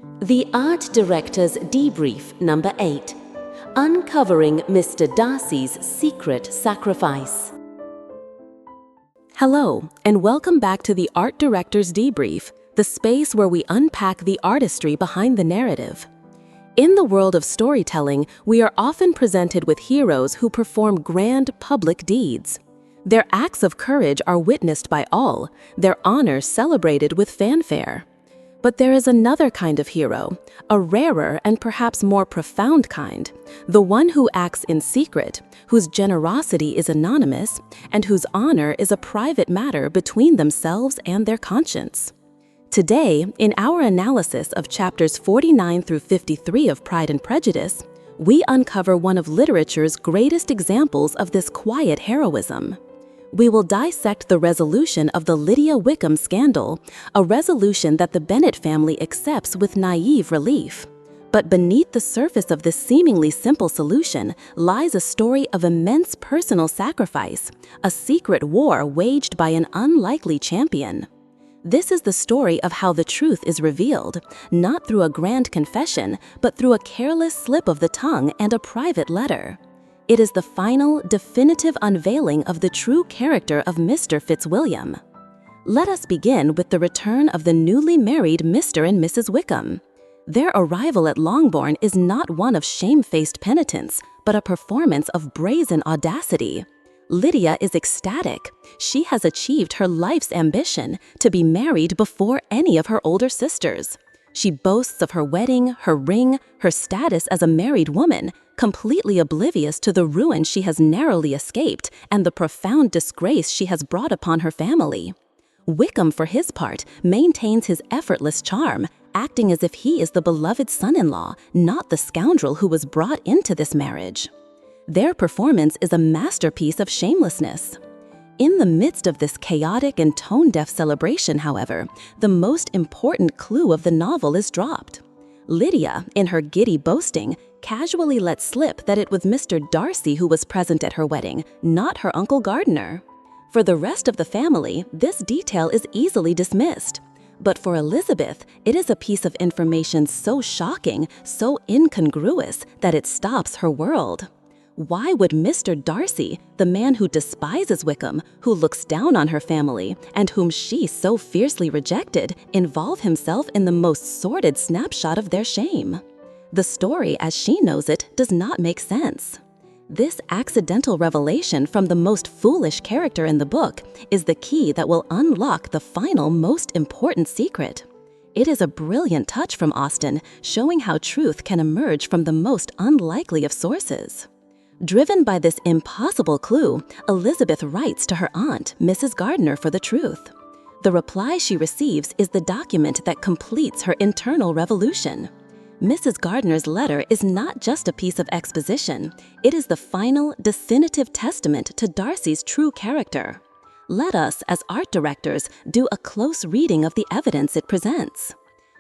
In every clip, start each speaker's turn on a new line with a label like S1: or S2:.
S1: The Art Director's Debrief Number 8. Uncovering Mr. Darcy's Secret Sacrifice. Hello, and welcome back to the Art Director's Debrief, the space where we unpack the artistry behind the narrative. In the world of storytelling, we are often presented with heroes who perform grand public deeds. Their acts of courage are witnessed by all, their honor celebrated with fanfare. But there is another kind of hero, a rarer and perhaps more profound kind, the one who acts in secret, whose generosity is anonymous, and whose honor is a private matter between themselves and their conscience. Today, in our analysis of chapters 49 through 53 of Pride and Prejudice, we uncover one of literature's greatest examples of this quiet heroism. We will dissect the resolution of the Lydia Wickham scandal, a resolution that the Bennet family accepts with naive relief. But beneath the surface of this seemingly simple solution lies a story of immense personal sacrifice, a secret war waged by an unlikely champion. This is the story of how the truth is revealed, not through a grand confession, but through a careless slip of the tongue and a private letter. It is the final, definitive unveiling of the true character of Mr. Fitzwilliam. Let us begin with the return of the newly married Mr. and Mrs. Wickham. Their arrival at Longbourn is not one of shamefaced penitence, but a performance of brazen audacity. Lydia is ecstatic. She has achieved her life's ambition to be married before any of her older sisters. She boasts of her wedding, her ring, her status as a married woman, completely oblivious to the ruin she has narrowly escaped and the profound disgrace she has brought upon her family. Wickham, for his part, maintains his effortless charm, acting as if he is the beloved son-in-law, not the scoundrel who was brought into this marriage. Their performance is a masterpiece of shamelessness. In the midst of this chaotic and tone-deaf celebration, however, the most important clue of the novel is dropped. Lydia, in her giddy boasting, casually let slip that it was Mr. Darcy who was present at her wedding, not her Uncle Gardiner. For the rest of the family, this detail is easily dismissed. But for Elizabeth, it is a piece of information so shocking, so incongruous, that it stops her world. Why would Mr. Darcy, the man who despises Wickham, who looks down on her family, and whom she so fiercely rejected, involve himself in the most sordid snapshot of their shame? The story, as she knows it, does not make sense. This accidental revelation from the most foolish character in the book is the key that will unlock the final, most important secret. It is a brilliant touch from Austen, showing how truth can emerge from the most unlikely of sources. Driven by this impossible clue, Elizabeth writes to her aunt, Mrs. Gardiner, for the truth. The reply she receives is the document that completes her internal revolution. Mrs. Gardiner's letter is not just a piece of exposition, it is the final, definitive testament to Darcy's true character. Let us, as art directors, do a close reading of the evidence it presents.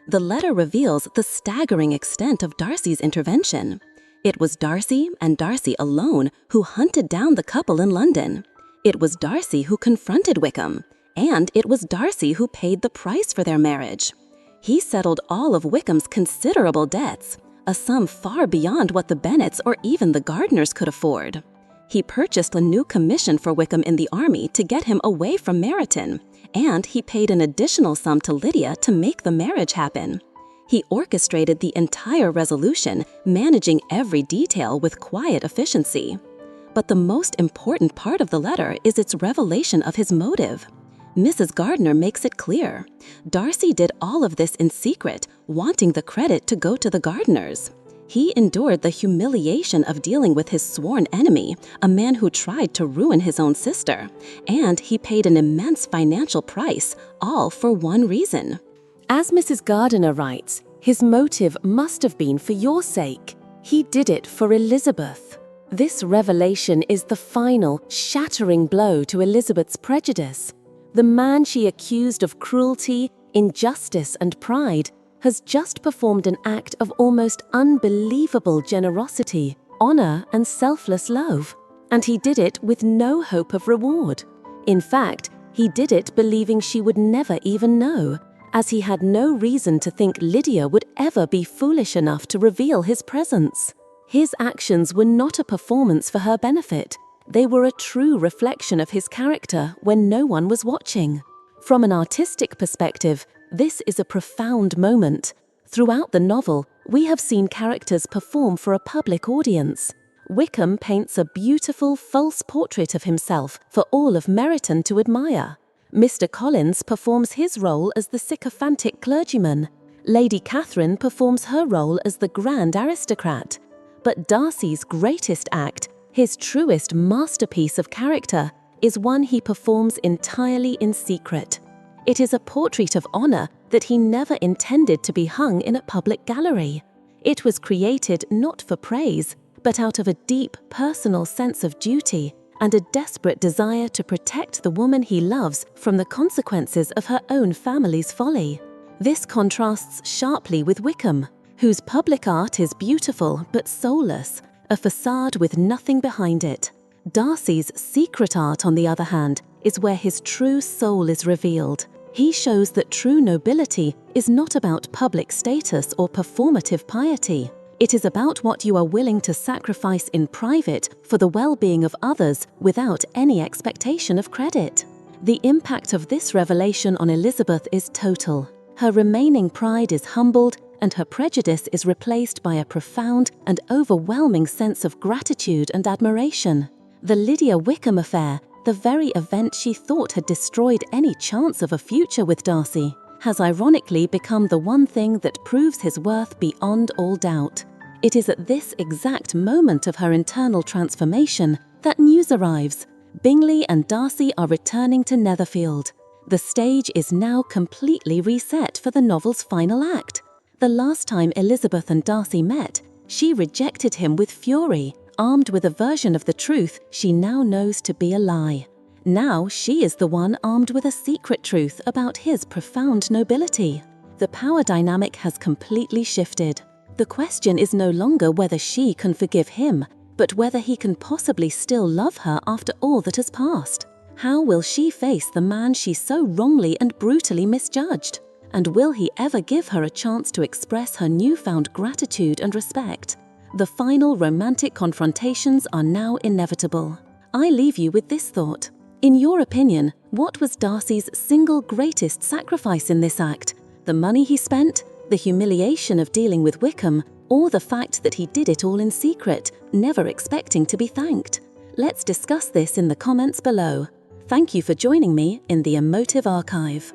S1: The letter reveals the staggering extent of Darcy's intervention. It was Darcy, and Darcy alone, who hunted down the couple in London. It was Darcy who confronted Wickham, and it was Darcy who paid the price for their marriage. He settled all of Wickham's considerable debts, a sum far beyond what the Bennets or even the Gardiners could afford. He purchased a new commission for Wickham in the army to get him away from Meryton, and he paid an additional sum to Lydia to make the marriage happen. He orchestrated the entire resolution, managing every detail with quiet efficiency. But the most important part of the letter is its revelation of his motive. Mrs. Gardiner makes it clear. Darcy did all of this in secret, wanting the credit to go to the Gardiners. He endured the humiliation of dealing with his sworn enemy, a man who tried to ruin his own sister, and he paid an immense financial price, all for one reason. As Mrs. Gardiner writes, his motive must have been for your sake. He did it for Elizabeth. This revelation is the final, shattering blow to Elizabeth's prejudice. The man she accused of cruelty, injustice, and pride has just performed an act of almost unbelievable generosity, honor, and selfless love. And he did it with no hope of reward. In fact, he did it believing she would never even know, as he had no reason to think Lydia would ever be foolish enough to reveal his presence. His actions were not a performance for her benefit. They were a true reflection of his character when no one was watching. From an artistic perspective, this is a profound moment. Throughout the novel, we have seen characters perform for a public audience. Wickham paints a beautiful, false portrait of himself for all of Meryton to admire. Mr. Collins performs his role as the sycophantic clergyman. Lady Catherine performs her role as the grand aristocrat. But Darcy's greatest act, his truest masterpiece of character, is one he performs entirely in secret. It is a portrait of honor that he never intended to be hung in a public gallery. It was created not for praise, but out of a deep personal sense of duty and a desperate desire to protect the woman he loves from the consequences of her own family's folly. This contrasts sharply with Wickham, whose public art is beautiful but soulless, a facade with nothing behind it. Darcy's secret art, on the other hand, is where his true soul is revealed. He shows that true nobility is not about public status or performative piety. It is about what you are willing to sacrifice in private for the well-being of others without any expectation of credit. The impact of this revelation on Elizabeth is total. Her remaining pride is humbled, and her prejudice is replaced by a profound and overwhelming sense of gratitude and admiration. The Lydia Wickham affair, the very event she thought had destroyed any chance of a future with Darcy, has ironically become the one thing that proves his worth beyond all doubt. It is at this exact moment of her internal transformation that news arrives. Bingley and Darcy are returning to Netherfield. The stage is now completely reset for the novel's final act. The last time Elizabeth and Darcy met, she rejected him with fury, armed with a version of the truth she now knows to be a lie. Now she is the one armed with a secret truth about his profound nobility. The power dynamic has completely shifted. The question is no longer whether she can forgive him, but whether he can possibly still love her after all that has passed. How will she face the man she so wrongly and brutally misjudged? And will he ever give her a chance to express her newfound gratitude and respect? The final romantic confrontations are now inevitable. I leave you with this thought. In your opinion, what was Darcy's single greatest sacrifice in this act? The money he spent, the humiliation of dealing with Wickham, or the fact that he did it all in secret, never expecting to be thanked? Let's discuss this in the comments below. Thank you for joining me in the Emotive Archive.